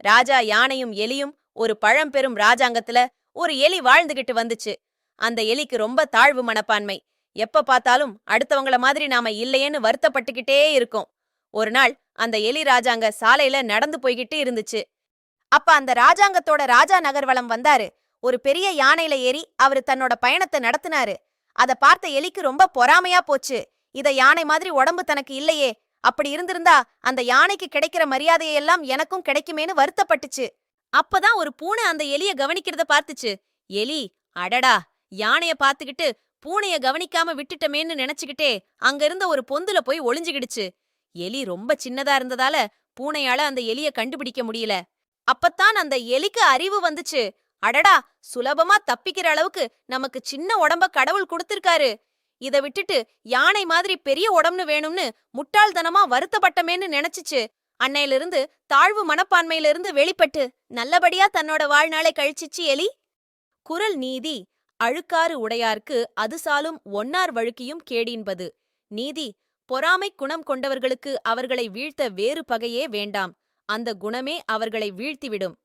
ராஜா யானையும் எலியும் ஒரு பழம்பெரும் ராஜாங்கத்துல ஒரு எலி வாழ்ந்துகிட்டு வந்துச்சு. அந்த எலிக்கு ரொம்ப தாழ்வு மனப்பான்மை. எப்ப பார்த்தாலும் அடுத்தவங்கள மாதிரி நாம இல்லையேன்னு வருத்தப்பட்டுக்கிட்டே இருக்கும். ஒரு நாள் அந்த எலி ராஜாங்க சாலையில நடந்து போய்கிட்டு இருந்துச்சு. அப்ப அந்த ராஜாங்கத்தோட ராஜா நகர்வலம் வந்தாரு. ஒரு பெரிய யானையில ஏறி அவரு தன்னோட பயணத்தை நடத்தினாரு. அத பார்த்த எலிக்கு ரொம்ப பொறாமையா போச்சு. இத யானை மாதிரி உடம்பு தனக்கு இல்லையே, அப்படி இருந்திருந்தா அந்த யானைக்கு கிடைக்கிற மரியாதையெல்லாம் எனக்கும் கிடைக்குமேன்னு வருத்தப்பட்டுச்சு. அப்பதான் ஒரு பூனை அந்த எலிய கவனிக்கிறத பார்த்துச்சு. எலி, அடடா, யானைய பார்த்துக்கிட்டு பூனைய கவனிக்காம விட்டுட்டமேன்னு நினைச்சுக்கிட்டே அங்க இருந்த ஒரு பொந்துல போய் ஒளிஞ்சுகிடுச்சு. எலி ரொம்ப சின்னதா இருந்ததால பூனையால அந்த எலிய கண்டுபிடிக்க முடியல. அப்பத்தான் அந்த எலிக்கு அறிவு வந்துச்சு. அடடா, சுலபமா தப்பிக்கிற அளவுக்கு நமக்கு சின்ன உடம்ப கடவுள் கொடுத்திருக்காரு. இத விட்டுட்டு யானை மாதிரி பெரிய உடம்புன்னு வேணும்னு முட்டாள்தனமா வருத்தப்பட்டமேன்னு நினைச்சுச்சு. அன்னையிலிருந்து தாழ்வு மனப்பான்மையிலிருந்து வெளிப்பட்டு நல்லபடியா தன்னோட வாழ்நாளை கழிச்சிச்சு எலி. குறள் நீதி: அழுக்காறு உடையார்க்கு அது சாலும் ஒன்னார் வழுக்கியும் கேடின்பது. நீதி: பொறாமைக் குணம் கொண்டவர்களுக்கு அவர்களை வீழ்த்த வேறு பகையே வேண்டாம். அந்த குணமே அவர்களை வீழ்த்திவிடும்.